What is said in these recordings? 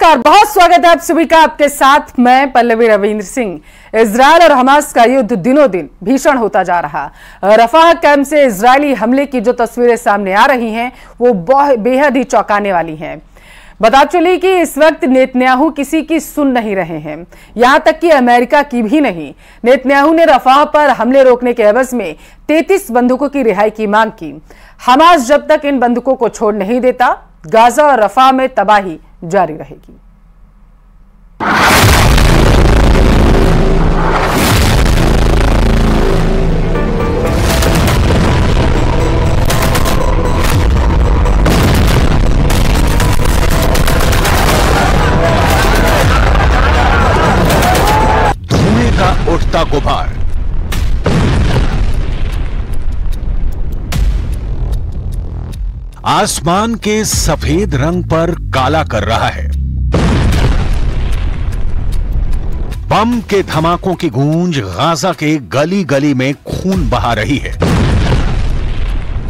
नमस्कार, बहुत स्वागत है आप सभी का। आपके साथ मैं पल्लवी रविंद्र सिंह। इजरायल और हमास का युद्ध दिनों दिन भीषण होता जा रहा। रफाह कैंप से इजरायली हमले की जो तस्वीरें सामने आ रही हैं वो बेहद ही चौंकाने वाली हैं। बता चली कि इस वक्त नेतन्याहू किसी की सुन नहीं रहे हैं, यहां तक कि अमेरिका की भी नहीं। नेतन्याहू ने रफाह पर हमले रोकने के एवज में 33 बंदूकों की रिहाई की मांग की। हमास जब तक इन बंदूकों को छोड़ नहीं देता, गाजा और रफाह में तबाही जारी रहेगी। धुएं का उठता गुबार, आसमान के सफेद रंग पर काला कर रहा है। बम के धमाकों की गूंज गाजा के गली गली में खून बहा रही है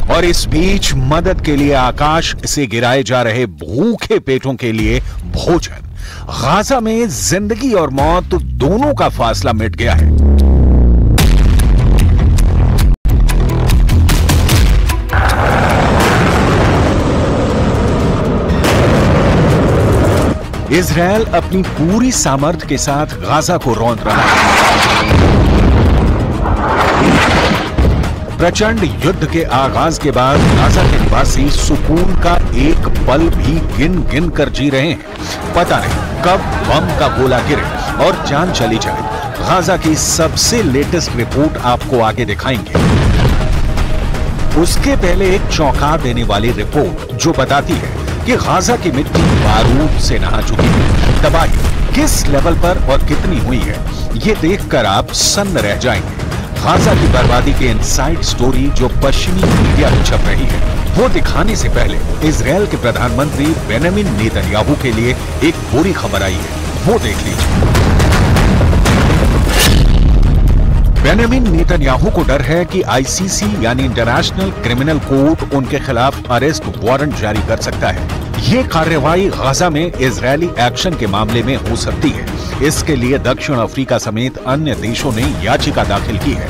और इस बीच मदद के लिए आकाश से गिराए जा रहे भूखे पेटों के लिए भोजन। गाजा में जिंदगी और मौत दोनों का फासला मिट गया है। इजरायल अपनी पूरी सामर्थ्य के साथ गाजा को रौंद रहा है। प्रचंड युद्ध के आगाज के बाद गाजा के निवासी सुकून का एक पल भी गिन गिन कर जी रहे हैं। पता नहीं कब बम का गोला गिरे और जान चली जाए। गाजा की सबसे लेटेस्ट रिपोर्ट आपको आगे दिखाएंगे। उसके पहले एक चौंका देने वाली रिपोर्ट जो बताती है कि गाजा की मिट्टी बारूद से नहा चुकी है। तबाही किस लेवल पर और कितनी हुई है, ये देखकर आप सन्न रह जाएंगे। गाजा की बर्बादी के इनसाइड स्टोरी जो पश्चिमी मीडिया में छप रही है, वो दिखाने से पहले इजरायल के प्रधानमंत्री बेंजामिन नेतन्याहू के लिए एक बुरी खबर आई है, वो देख लीजिए। बेंजामिन नेतन्याहू को डर है कि आईसीसी यानी इंटरनेशनल क्रिमिनल कोर्ट उनके खिलाफ अरेस्ट वारंट जारी कर सकता है। ये कार्रवाई गाजा में इजरायली एक्शन के मामले में हो सकती है। इसके लिए दक्षिण अफ्रीका समेत अन्य देशों ने याचिका दाखिल की है।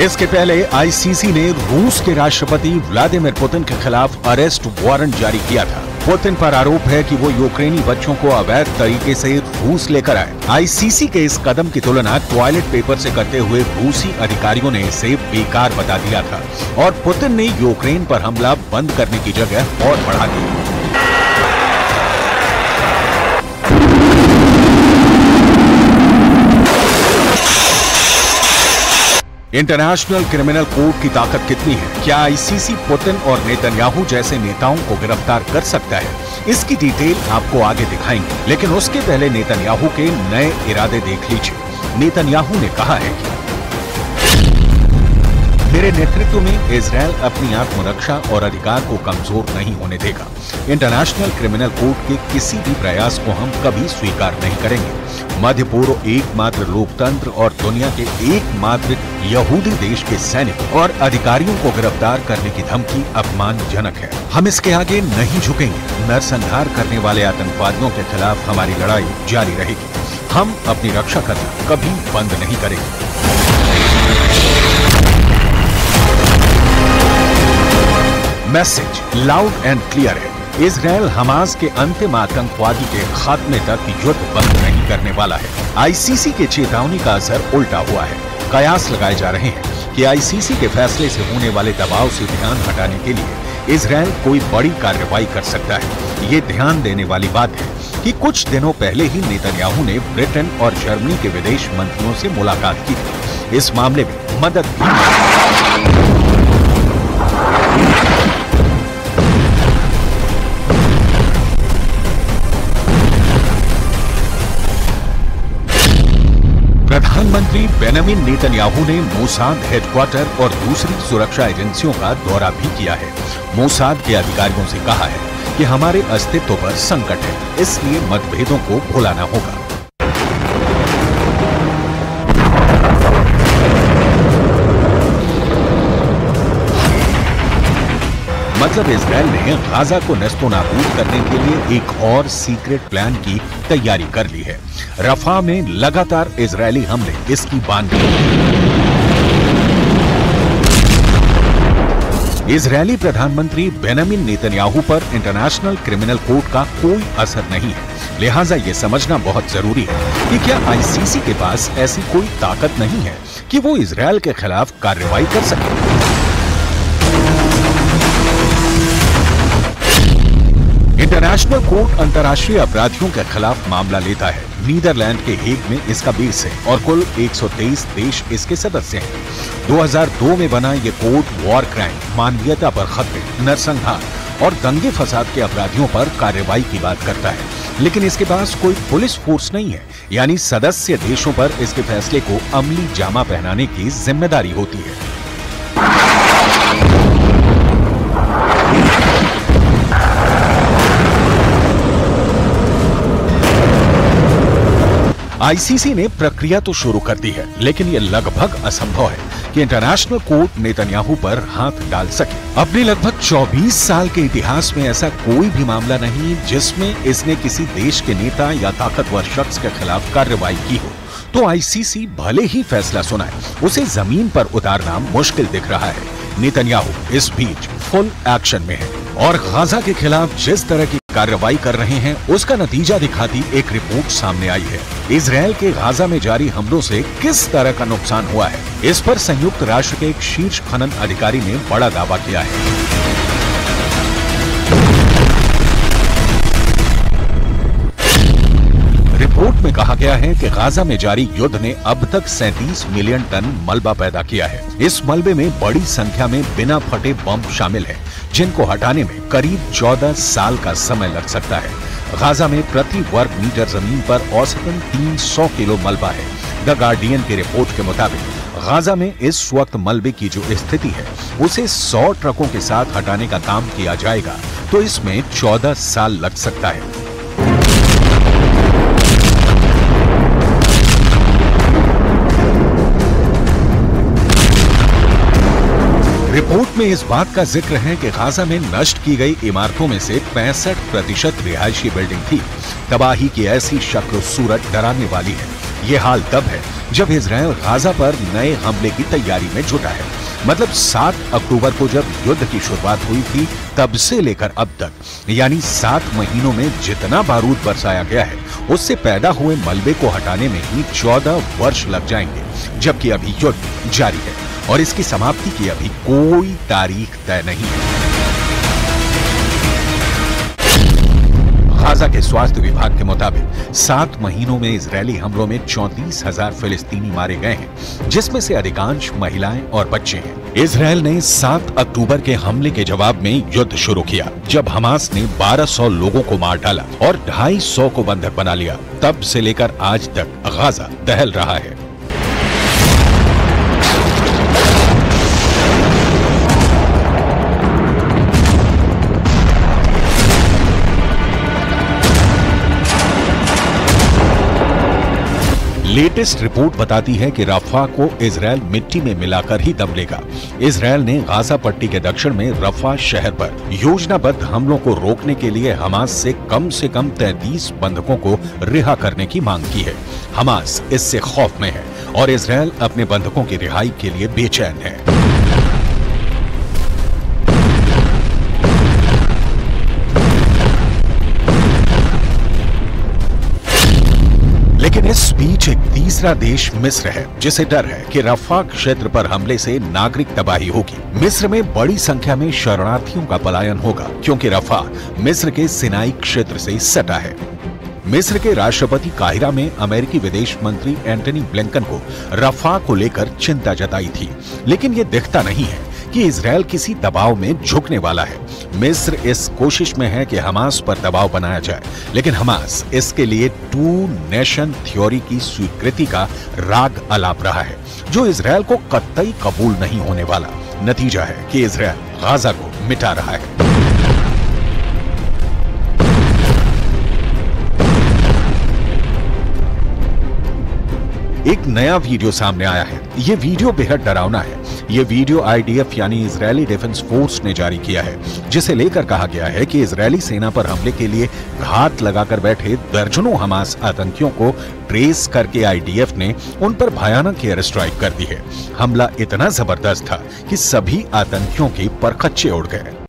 इसके पहले आईसीसी ने रूस के राष्ट्रपति व्लादिमीर पुतिन के खिलाफ अरेस्ट वारंट जारी किया था। पुतिन पर आरोप है कि वो यूक्रेनी बच्चों को अवैध तरीके से रूस लेकर आए। आईसीसी के इस कदम की तुलना टॉयलेट पेपर से करते हुए रूसी अधिकारियों ने इसे बेकार बता दिया था और पुतिन ने यूक्रेन पर हमला बंद करने की जगह और बढ़ा दी। इंटरनेशनल क्रिमिनल कोर्ट की ताकत कितनी है? क्या आईसीसी पुतिन और नेतन्याहू जैसे नेताओं को गिरफ्तार कर सकता है? इसकी डिटेल आपको आगे दिखाएंगे, लेकिन उसके पहले नेतन्याहू के नए इरादे देख लीजिए। नेतन्याहू ने कहा है कि मेरे नेतृत्व में इजरायल अपनी आत्मरक्षा और अधिकार को कमजोर नहीं होने देगा। इंटरनेशनल क्रिमिनल कोर्ट के किसी भी प्रयास को हम कभी स्वीकार नहीं करेंगे। मध्य पूर्व एकमात्र लोकतंत्र और दुनिया के एकमात्र यहूदी देश के सैनिकों और अधिकारियों को गिरफ्तार करने की धमकी अपमानजनक है। हम इसके आगे नहीं झुकेंगे। नरसंहार करने वाले आतंकवादियों के खिलाफ हमारी लड़ाई जारी रहेगी। हम अपनी रक्षा करना कभी बंद नहीं करेंगे। मैसेज लाउड एंड क्लियर है। इजरायल हमास के अंतिम आतंकवादी के खात्मे तक युद्ध बंद नहीं करने वाला है। आईसीसी के चेतावनी का असर उल्टा हुआ है। कयास लगाए जा रहे हैं कि आईसीसी के फैसले से होने वाले दबाव से ध्यान हटाने के लिए इजरायल कोई बड़ी कार्रवाई कर सकता है। ये ध्यान देने वाली बात है कि कुछ दिनों पहले ही नेतन्याहू ने ब्रिटेन और जर्मनी के विदेश मंत्रियों से मुलाकात की थी। इस मामले में मदद भी प्रधानमंत्री बेंजामिन नेतन्याहू ने मोसाद हेडक्वार्टर और दूसरी सुरक्षा एजेंसियों का दौरा भी किया है। मोसाद के अधिकारियों से कहा है कि हमारे अस्तित्व पर संकट है, इसलिए मतभेदों को भुलाना होगा। मतलब इजराइल ने गाजा को नेस्तोनाबूद करने के लिए एक और सीक्रेट प्लान की तैयारी कर ली है। रफा में लगातार इजरायली हमले इसकी बानगी। इजरायली प्रधानमंत्री बेंजामिन नेतन्याहू पर इंटरनेशनल क्रिमिनल कोर्ट का कोई असर नहीं है, लिहाजा ये समझना बहुत जरूरी है कि क्या आईसीसी के पास ऐसी कोई ताकत नहीं है कि वो इजरायल के खिलाफ कार्रवाई कर सके। इंटरनेशनल कोर्ट अंतर्राष्ट्रीय अपराधियों के खिलाफ मामला लेता है। नीदरलैंड के हेग में इसका बेस है और कुल 123 देश इसके सदस्य हैं। 2002 में बना ये कोर्ट वॉर क्राइम, मानवीयता पर खतरे, नरसंहार और दंगे फसाद के अपराधियों पर कार्रवाई की बात करता है, लेकिन इसके पास कोई पुलिस फोर्स नहीं है, यानी सदस्य देशों पर इसके फैसले को अमली जामा पहनाने की जिम्मेदारी होती है। आईसीसी ने प्रक्रिया तो शुरू कर दी है, लेकिन यह लगभग असंभव है कि इंटरनेशनल कोर्ट नेतन्याहू पर हाथ डाल सके। अपने लगभग 24 साल के इतिहास में ऐसा कोई भी मामला नहीं जिसमें इसने किसी देश के नेता या ताकतवर शख्स के खिलाफ कार्रवाई की हो। तो आईसीसी भले ही फैसला सुनाए, उसे जमीन पर उतारना मुश्किल दिख रहा है। नेतन्याहू इस बीच फुल एक्शन में है और गाजा के खिलाफ जिस तरह की कार्रवाई कर रहे हैं उसका नतीजा दिखाती एक रिपोर्ट सामने आई है। इजरायल के गाजा में जारी हमलों से किस तरह का नुकसान हुआ है, इस पर संयुक्त राष्ट्र के एक शीर्ष खनन अधिकारी ने बड़ा दावा किया है। रिपोर्ट में कहा गया है कि गाजा में जारी युद्ध ने अब तक 37 मिलियन टन मलबा पैदा किया है। इस मलबे में बड़ी संख्या में बिना फटे बम शामिल हैं, जिनको हटाने में करीब 14 साल का समय लग सकता है। गाजा में प्रति वर्ग मीटर जमीन पर औसतन 300 किलो मलबा है। द गार्डियन की रिपोर्ट के मुताबिक गाजा में इस वक्त मलबे की जो स्थिति है उसे 100 ट्रकों के साथ हटाने का काम किया जाएगा तो इसमें 14 साल लग सकता है। रिपोर्ट में इस बात का जिक्र है कि गाजा में नष्ट की गई इमारतों में से 65% रिहायशी बिल्डिंग थी। तबाही की ऐसी शक्ल सूरत डराने वाली है। ये हाल तब है जब इजरायल गाजा पर नए हमले की तैयारी में जुटा है। मतलब 7 अक्टूबर को जब युद्ध की शुरुआत हुई थी तब से लेकर अब तक, यानी 7 महीनों में जितना बारूद बरसाया गया है उससे पैदा हुए मलबे को हटाने में ही 14 वर्ष लग जाएंगे, जबकि अभी युद्ध जारी है और इसकी समाप्ति की अभी कोई तारीख तय नहीं है। गाजा के स्वास्थ्य विभाग के मुताबिक 7 महीनों में इजरायली हमलों में 34,000 फिलिस्तीनी मारे गए हैं, जिसमें से अधिकांश महिलाएं और बच्चे हैं। इजरायल ने 7 अक्टूबर के हमले के जवाब में युद्ध शुरू किया, जब हमास ने 1200 लोगों को मार डाला और 250 को बंधक बना लिया। तब से लेकर आज तक गाजा दहल रहा है। लेटेस्ट रिपोर्ट बताती है कि रफा को इजरायल मिट्टी में मिलाकर ही दम लेगा। इजरायल ने गाजा पट्टी के दक्षिण में रफा शहर पर योजनाबद्ध हमलों को रोकने के लिए हमास से कम 33 बंधकों को रिहा करने की मांग की है। हमास इससे खौफ में है और इजरायल अपने बंधकों की रिहाई के लिए बेचैन है। लेकिन इस बीच एक तीसरा देश मिस्र है, जिसे डर है कि रफा क्षेत्र पर हमले से नागरिक तबाही होगी। मिस्र में बड़ी संख्या में शरणार्थियों का पलायन होगा, क्योंकि रफा मिस्र के सिनाई क्षेत्र से सटा है। मिस्र के राष्ट्रपति काहिरा में अमेरिकी विदेश मंत्री एंटनी ब्लिंकन को रफा को लेकर चिंता जताई थी, लेकिन ये दिखता नहीं है कि इजरायल किसी दबाव में झुकने वाला है। मिस्र इस कोशिश में है कि हमास पर दबाव बनाया जाए, लेकिन हमास इसके लिए 2 नेशन थ्योरी की स्वीकृति का राग अलाप रहा है, जो इजरायल को कतई कबूल नहीं होने वाला। नतीजा है कि इजरायल गाजा को मिटा रहा है। एक नया वीडियो सामने आया है। ये वीडियो बेहद डरावना है। ये वीडियो आईडीएफ यानी इजरायली डिफेंस फोर्स ने जारी किया है, जिसे लेकर कहा गया है कि इजरायली सेना पर हमले के लिए घात लगाकर बैठे दर्जनों हमास आतंकियों को ट्रेस करके आईडीएफ ने उन पर भयानक एयर स्ट्राइक कर दी है। हमला इतना जबरदस्त था कि सभी आतंकियों के परखच्चे उड़ गए।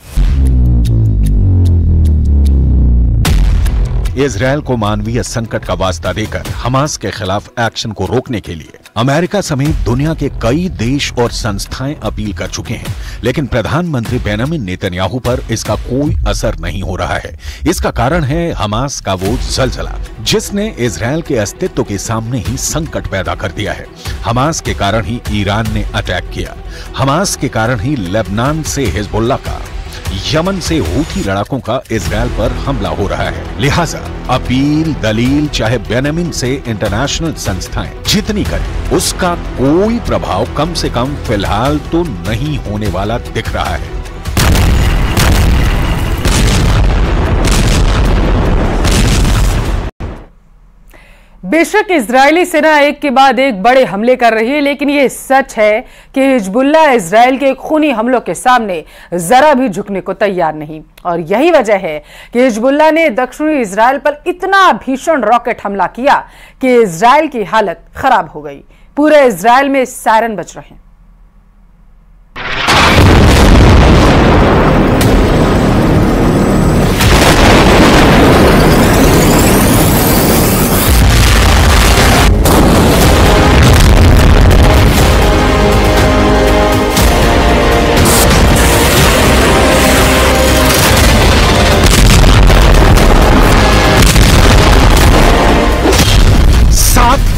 इजरायल को मानवीय संकट का वास्ता देकर हमास के खिलाफ एक्शन को रोकने के लिए अमेरिका समेत दुनिया के कई देश और संस्थाएं अपील कर चुके हैं, लेकिन प्रधानमंत्री बेंजामिन नेतन्याहू पर इसका कोई असर नहीं हो रहा है। इसका कारण है हमास का वो जलजला, जिसने इजरायल के अस्तित्व के सामने ही संकट पैदा कर दिया है। हमास के कारण ही ईरान ने अटैक किया, हमास के कारण ही लेबनान से हिजबुल्लाह का, यमन से हूथी लड़ाकों का इजरायल पर हमला हो रहा है। लिहाजा अपील दलील चाहे बेंजामिन से इंटरनेशनल संस्थाएं जितनी करें, उसका कोई प्रभाव कम से कम फिलहाल तो नहीं होने वाला दिख रहा है। बेशक इजरायली सेना एक के बाद एक बड़े हमले कर रही है, लेकिन ये सच है कि हिजबुल्लाह इजरायल के खूनी हमलों के सामने जरा भी झुकने को तैयार नहीं। और यही वजह है कि हिजबुल्लाह ने दक्षिणी इजरायल पर इतना भीषण रॉकेट हमला किया कि इजरायल की हालत खराब हो गई। पूरे इजरायल में सायरन बज रहे हैं।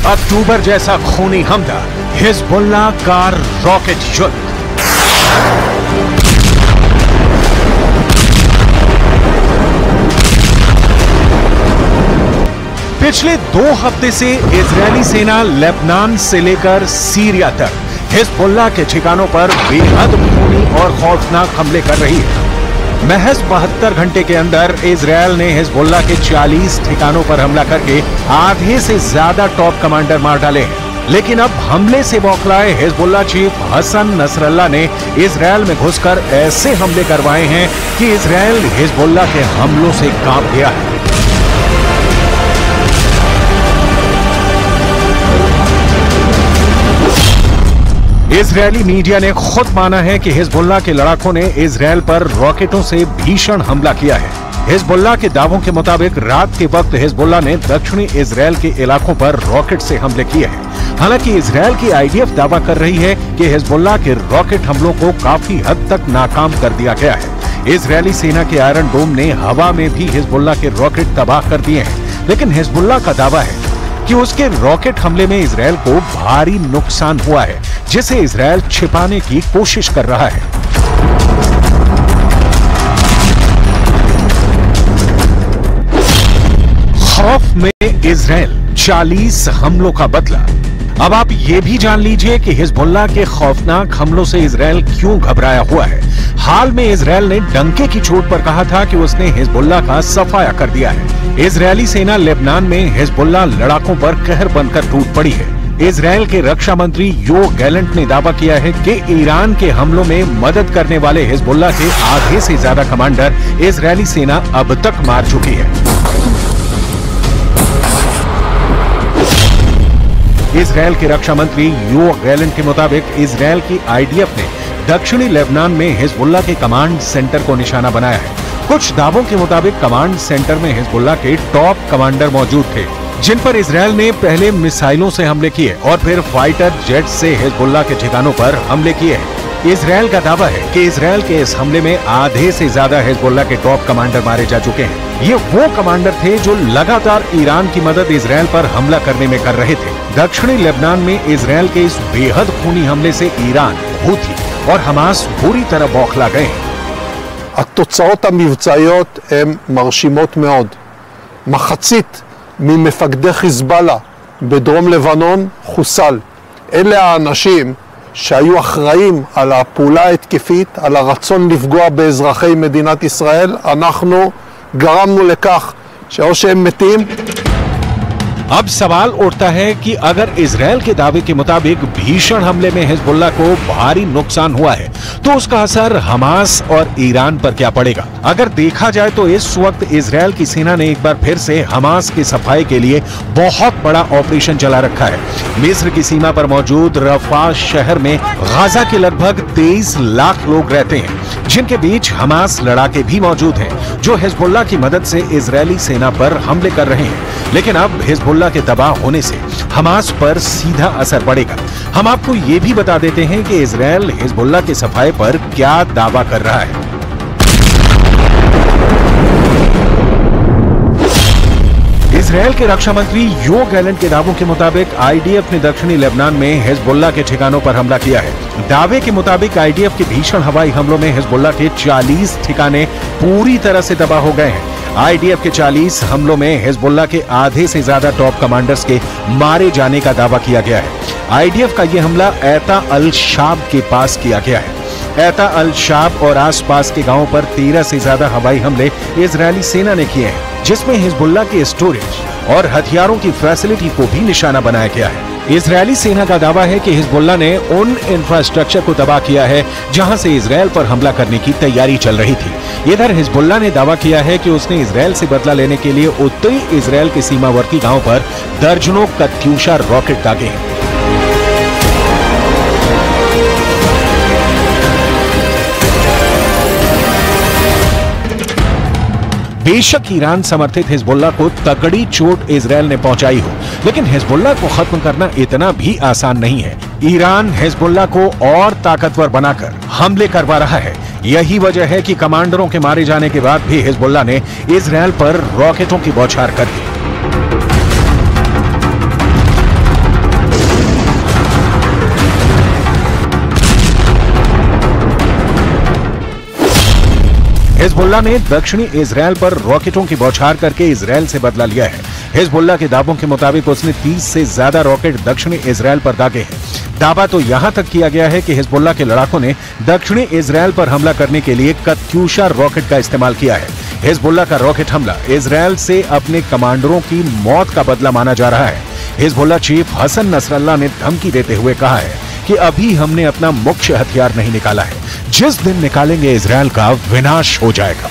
अक्टूबर जैसा खूनी हमला, हिजबुल्लाह का रॉकेट युद्ध। पिछले 2 हफ्ते से इजरायली सेना लेबनान से लेकर सीरिया तक हिजबुल्लाह के ठिकानों पर बेहद खूनी और खौफनाक हमले कर रही है। महज 72 घंटे के अंदर इजरायल ने हिजबुल्लाह के 40 ठिकानों पर हमला करके आधे से ज्यादा टॉप कमांडर मार डाले हैं। लेकिन अब हमले से बौखलाए हिजबुल्लाह चीफ हसन नसरल्लाह ने इजरायल में घुसकर ऐसे हमले करवाए हैं कि इजरायल हिजबुल्लाह के हमलों से कांप गया है। इजरायली मीडिया ने खुद माना है कि हिजबुल्लाह के लड़ाकों ने इजरायल पर रॉकेटों से भीषण हमला किया है। हिजबुल्लाह के दावों के मुताबिक रात के वक्त हिजबुल्लाह ने दक्षिणी इजरायल के इलाकों पर रॉकेट से हमले किए हैं। हालांकि इजरायल की आईडीएफ दावा कर रही है कि हिजबुल्लाह के रॉकेट हमलों को काफी हद तक नाकाम कर दिया गया है। इजरायली सेना के आयरन डोम ने हवा में भी हिजबुल्लाह के रॉकेट तबाह कर दिए हैं, लेकिन हिजबुल्लाह का दावा है कि उसके रॉकेट हमले में इजरायल को भारी नुकसान हुआ है, जिसे इजरायल छिपाने की कोशिश कर रहा है। खौफ में इजरायल 40 हमलों का बदला। अब आप ये भी जान लीजिए कि हिजबुल्लाह के खौफनाक हमलों से इजरायल क्यों घबराया हुआ है। हाल में इजरायल ने डंके की चोट पर कहा था कि उसने हिजबुल्लाह का सफाया कर दिया है। इजरायली सेना लेबनान में हिजबुल्लाह लड़ाकों पर कहर बनकर टूट पड़ी है। इजरायल के रक्षा मंत्री योव गैलेंट ने दावा किया है कि ईरान के हमलों में मदद करने वाले हिजबुल्लाह के आधे से ज्यादा कमांडर इजरायली सेना अब तक मार चुकी है। इजरायल के रक्षा मंत्री योव गैलेंट के मुताबिक इजरायल की आईडीएफ ने दक्षिणी लेबनान में हिजबुल्लाह के कमांड सेंटर को निशाना बनाया है। कुछ दावों के मुताबिक कमांड सेंटर में हिजबुल्लाह के टॉप कमांडर मौजूद थे, जिन पर इजरायल ने पहले मिसाइलों से हमले किए और फिर फाइटर जेट से हिजबुल्लाह के ठिकानों पर हमले किए हैं। इजरायल का दावा है कि इजरायल के इस हमले में आधे से ज्यादा हिजबुल्लाह के टॉप कमांडर मारे जा चुके हैं। ये वो कमांडर थे जो लगातार ईरान की मदद इजरायल पर हमला करने में कर रहे थे। दक्षिणी लेबनान में इजरायल के इस बेहद खूनी हमले से ईरान, हूथी और हमास बुरी तरह बौखला गए हैं। התוצאות המבצעיות הן מרשימות מאוד. מחצית ממפקדי חיזבאללה בדרום לבנון חוסל. אלה האנשים שהיו אחראים על הפעולה ההתקפית, על הרצון לפגוע באזרחי מדינת ישראל. אנחנו גרמנו לכך שאו שהם מתים अब सवाल उठता है कि अगर इजरायल के दावे के मुताबिक भीषण हमले में हिजबुल्लाह को भारी नुकसान हुआ है तो उसका असर हमास और ईरान पर क्या पड़ेगा। अगर देखा जाए तो इस वक्त इजरायल की सेना ने एक बार फिर से हमास की सफाई के लिए बहुत बड़ा ऑपरेशन चला रखा है। मिस्र की सीमा पर मौजूद रफा शहर में गाजा के लगभग 23 लाख लोग रहते हैं, जिनके बीच हमास लड़ाके भी मौजूद हैं जो हिजबुल्लाह की मदद से इजरायली सेना पर हमले कर रहे हैं। लेकिन अब हिजबुल्लाह के तबाह होने से हमास पर सीधा असर पड़ेगा। हम आपको ये भी बता देते हैं कि इजरायल हिजबुल्लाह के सफाए पर क्या दावा कर रहा है। इजरायल के रक्षा मंत्री योव गैलेंट के दावों के मुताबिक आईडीएफ ने दक्षिणी लेबनान में हिजबुल्लाह के ठिकानों पर हमला किया है। दावे के मुताबिक आईडीएफ के भीषण हवाई हमलों में हिजबुल्लाह के 40 ठिकाने पूरी तरह से तबाह हो गए हैं। आईडीएफ के 40 हमलों में हिजबुल्लाह के आधे से ज्यादा टॉप कमांडर्स के मारे जाने का दावा किया गया है। आईडीएफ का यह हमला ऐता अल शाब के पास किया गया है। ऐता अल शाब और आसपास के गांवों पर 13 से ज्यादा हवाई हमले इजरायली सेना ने किए हैं, जिसमें हिजबुल्लाह के स्टोरेज और हथियारों की फैसिलिटी को भी निशाना बनाया गया है। इजरायली सेना का दावा है कि हिजबुल्लाह ने उन इंफ्रास्ट्रक्चर को तबाह किया है जहां से इजरायल पर हमला करने की तैयारी चल रही थी। इधर हिजबुल्लाह ने दावा किया है कि उसने इजरायल से बदला लेने के लिए उत्तरी इजरायल के सीमावर्ती गांव पर दर्जनों कत्यूशा रॉकेट दागे हैं। बेशक ईरान समर्थित हिजबुल्लाह को तगड़ी चोट इजरायल ने पहुंचाई हो, लेकिन हिजबुल्लाह को खत्म करना इतना भी आसान नहीं है। ईरान हिजबुल्लाह को और ताकतवर बनाकर हमले करवा रहा है। यही वजह है कि कमांडरों के मारे जाने के बाद भी हिजबुल्लाह ने इजरायल पर रॉकेटों की बौछार कर दी। हिजबुल्लाह ने दक्षिणी इजरायल पर रॉकेटों की बौछार करके इजरायल से बदला लिया है। हिजबुल्लाह के दावों के मुताबिक उसने 30 से ज्यादा रॉकेट दक्षिणी इजरायल पर दागे हैं। दावा तो यहां तक किया गया है कि हिजबुल्लाह के लड़ाकों ने दक्षिणी इजरायल पर हमला करने के लिए कत्यूशा रॉकेट का इस्तेमाल किया है। हिजबुल्लाह का रॉकेट हमला इजरायल से अपने कमांडरों की मौत का बदला माना जा रहा है। हिजबुल्लाह चीफ हसन नसरल्लाह ने धमकी देते हुए कहा है कि अभी हमने अपना मुख्य हथियार नहीं निकाला है, जिस दिन निकालेंगे इजरायल का विनाश हो जाएगा।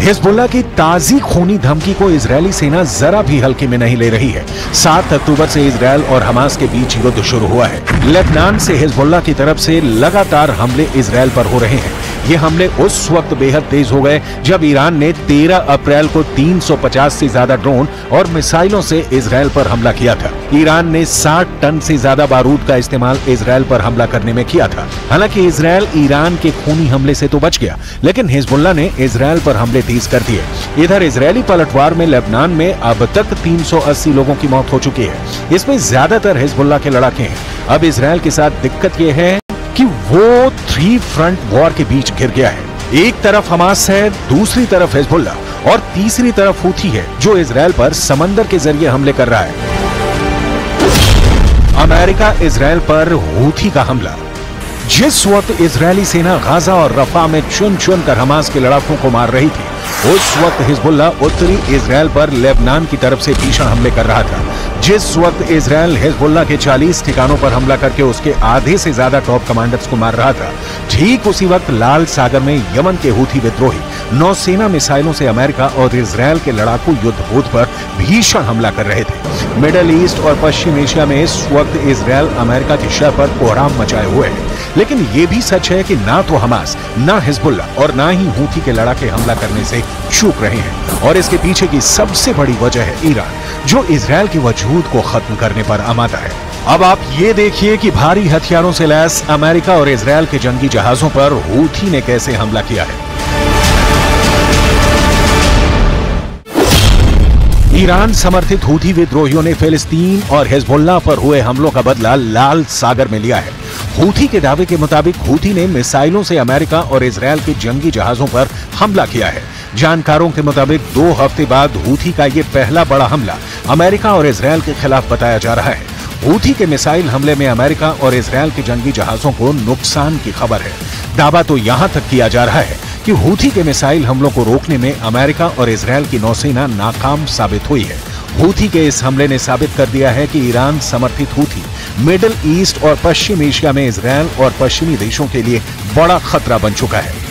हिजबुल्लाह की ताजी खूनी धमकी को इजरायली सेना जरा भी हल्के में नहीं ले रही है। 7 अक्टूबर से इजरायल और हमास के बीच युद्ध शुरू हुआ है। लेबनान से हिजबुल्लाह की तरफ से लगातार हमले इजरायल पर हो रहे हैं। ये हमले उस वक्त बेहद तेज हो गए जब ईरान ने 13 अप्रैल को 350 से ज्यादा ड्रोन और मिसाइलों से इजरायल पर हमला किया था। ईरान ने 60 टन से ज्यादा बारूद का इस्तेमाल इजरायल पर हमला करने में किया था। हालांकि इजरायल ईरान के खूनी हमले से तो बच गया, लेकिन हिजबुल्लाह ने इजरायल पर हमले तेज कर दिए। इधर इजरायली पलटवार में लेबनान में अब तक 380 लोगों की मौत हो चुकी है। इसमें ज्यादातर हिजबुल्लाह के लड़ाके हैं। अब इजरायल के साथ दिक्कत यह है कि वो 3 फ्रंट वॉर के बीच घिर गया है। एक तरफ हमास है, दूसरी तरफ हिजबुल्लाह और तीसरी तरफ हूथी है जो इजरायल पर समंदर के जरिए हमले कर रहा है। अमेरिका इजरायल पर हूथी का हमला। जिस वक्त इजरायली सेना गाजा और रफा में चुन चुन कर हमास के लड़ाकों को मार रही थी, उस वक्त हिजबुल्लाह उत्तरी इजरायल पर लेबनान की तरफ से भीषण हमले कर रहा था। जिस वक्त इजरायल हिजबुल्लाह के 40 ठिकानों पर हमला करके उसके आधे से ज्यादा टॉप कमांडर्स को मार रहा था, ठीक उसी वक्त लाल सागर में यमन के हूथी विद्रोही नौसेना मिसाइलों से अमेरिका और इजरायल के लड़ाकू युद्धपोत पर भीषण हमला कर रहे थे। मिडल ईस्ट और पश्चिम एशिया में इस वक्त इजरायल अमेरिका की शह पर कोहराम मचाए हुए है। लेकिन ये भी सच है कि ना तो हमास, ना हिजबुल्लाह और ना ही हूथी के लड़ाके हमला करने से चूक रहे हैं। और इसके पीछे की सबसे बड़ी वजह है ईरान, जो इजरायल के वजूद को खत्म करने पर आमादा है। अब आप ये देखिए कि भारी हथियारों से लैस अमेरिका और इजरायल के जंगी जहाजों पर हूथी ने कैसे हमला किया है। ईरान समर्थित हूथी विद्रोहियों ने फिलिस्तीन और हिजबुल्लाह पर हुए हमलों का बदला लाल सागर में लिया है। हूथी के दावे के मुताबिक हूथी ने मिसाइलों से अमेरिका और इजरायल के जंगी जहाजों पर हमला किया है। जानकारों के मुताबिक 2 हफ्ते बाद हूथी का ये पहला बड़ा हमला अमेरिका और इजरायल के खिलाफ बताया जा रहा है। हूथी के मिसाइल हमले में अमेरिका और इजरायल के जंगी जहाजों को नुकसान की खबर है। दावा तो यहां तक किया जा रहा है कि हूथी के मिसाइल हमलों को रोकने में अमेरिका और इजरायल की नौसेना नाकाम साबित हुई है। हूथी के इस हमले ने साबित कर दिया है कि ईरान समर्थित हूथी मिडिल ईस्ट और पश्चिम एशिया में इजरायल और पश्चिमी देशों के लिए बड़ा खतरा बन चुका है।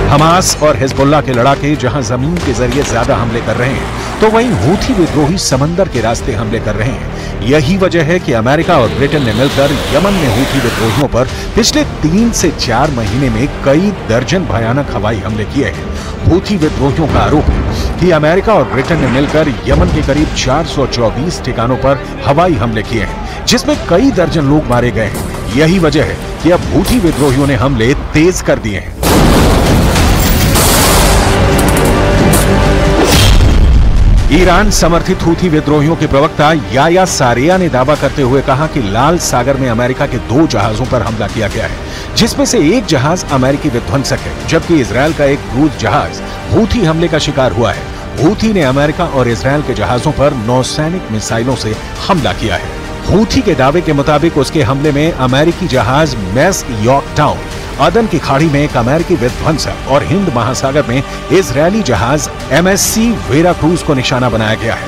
हमास और हिजबुल्लाह के लड़ाके जहां जमीन के जरिए ज्यादा हमले कर रहे हैं, तो वहीं हूथी विद्रोही समंदर के रास्ते हमले कर रहे हैं। यही वजह है कि अमेरिका और ब्रिटेन ने मिलकर यमन में हूथी विद्रोहियों पर पिछले 3 से 4 महीने में कई दर्जन भयानक हवाई हमले किए हैं। हूथी विद्रोहियों का आरोप है कि अमेरिका और ब्रिटेन ने मिलकर यमन के करीब 424 ठिकानों पर हवाई हमले किए हैं, जिसमें कई दर्जन लोग मारे गए हैं। यही वजह है कि अब हूथी विद्रोहियों ने हमले तेज कर दिए हैं। ईरान समर्थित हूथी विद्रोहियों के प्रवक्ता याया सारिया ने दावा करते हुए कहा कि लाल सागर में अमेरिका के 2 जहाजों पर हमला किया गया है, जिसमें से एक जहाज अमेरिकी विध्वंसक है, जबकि इजरायल का एक क्रूज जहाज हूथी हमले का शिकार हुआ है। हूथी ने अमेरिका और इजरायल के जहाजों पर नौसैनिक मिसाइलों से हमला किया है। हूथी के दावे के मुताबिक उसके हमले में अमेरिकी जहाज मैस यॉर्कटाउन, अदन की खाड़ी में एक अमेरिकी विध्वंसक और हिंद महासागर में इजरायली जहाज MSC वेराक्रूज को निशाना बनाया गया है।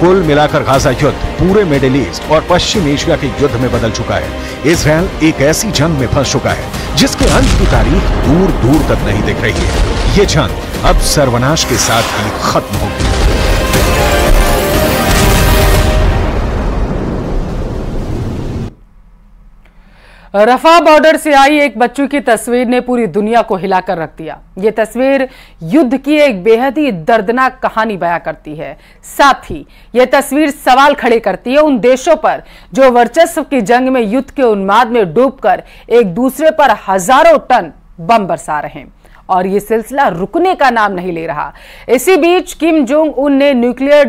कुल मिलाकर गाजा युद्ध पूरे मिडिल ईस्ट और पश्चिम एशिया के युद्ध में बदल चुका है। इजरायल एक ऐसी जंग में फंस चुका है जिसके अंत की तारीख दूर दूर तक नहीं दिख रही है। ये जंग अब सर्वनाश के साथ ही खत्म होगी। रफा बॉर्डर से आई एक बच्चों की तस्वीर ने पूरी दुनिया को हिलाकर रख दिया। ये तस्वीर युद्ध की एक बेहद ही दर्दनाक कहानी बयां करती है। साथ ही ये तस्वीर सवाल खड़े करती है उन देशों पर जो वर्चस्व की जंग में युद्ध के उन्माद में डूबकर एक दूसरे पर हजारों टन बम बरसा रहे हैं और ये सिलसिला रुकने का नाम नहीं ले रहा। इसी बीच किम जोंग उन ने न्यूक्लियर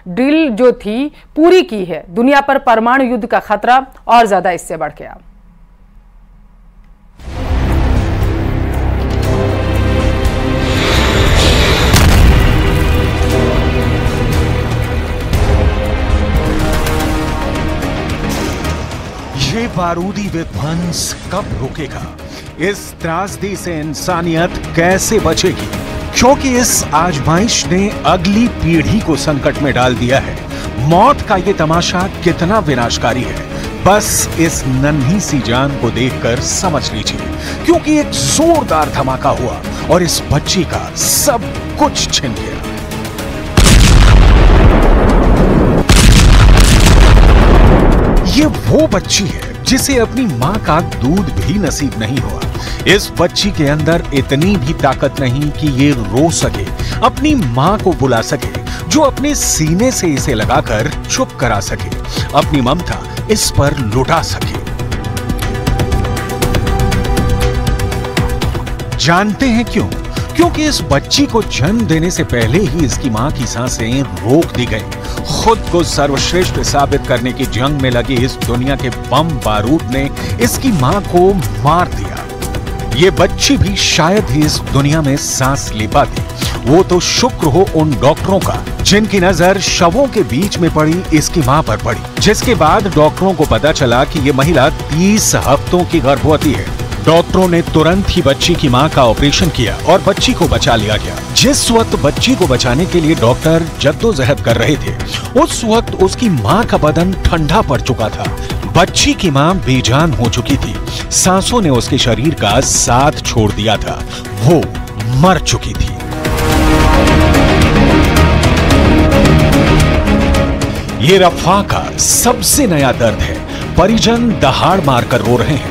ड्रिल जो थी पूरी की है। दुनिया पर परमाणु युद्ध का खतरा और ज्यादा इससे बढ़ गया। ये बारूदी विध्वंस कब रुकेगा? इस त्रासदी से इंसानियत कैसे बचेगी? क्योंकि इस आजमाइश ने अगली पीढ़ी को संकट में डाल दिया है। मौत का ये तमाशा कितना विनाशकारी है, बस इस नन्ही सी जान को देखकर समझ लीजिए। क्योंकि एक जोरदार धमाका हुआ और इस बच्ची का सब कुछ छिन गया। ये वो बच्ची है जिसे अपनी मां का दूध भी नसीब नहीं हुआ। इस बच्ची के अंदर इतनी भी ताकत नहीं कि ये रो सके, अपनी मां को बुला सके, जो अपने सीने से इसे लगाकर चुप करा सके, अपनी ममता इस पर लुटा सके। जानते हैं क्यों? क्योंकि इस बच्ची को जन्म देने से पहले ही इसकी मां की सांसें रोक दी गई। खुद को सर्वश्रेष्ठ साबित करने की जंग में लगी इस दुनिया के बम बारूद ने इसकी मां को मार दिया। ये बच्ची भी शायद ही इस दुनिया में सांस ले पाती। वो तो शुक्र हो उन डॉक्टरों का जिनकी नजर शवों के बीच में पड़ी इसकी मां पर पड़ी, जिसके बाद डॉक्टरों को पता चला कि ये महिला 30 हफ्तों की गर्भवती है। डॉक्टरों ने तुरंत ही बच्ची की मां का ऑपरेशन किया और बच्ची को बचा लिया गया। जिस वक्त बच्ची को बचाने के लिए डॉक्टर जद्दोजहद कर रहे थे, उस वक्त उसकी मां का बदन ठंडा पड़ चुका था। बच्ची की मां बेजान हो चुकी थी। सांसों ने उसके शरीर का साथ छोड़ दिया था। वो मर चुकी थी। ये रफा का सबसे नया दर्द है। परिजन दहाड़ मारकर रो रहे हैं।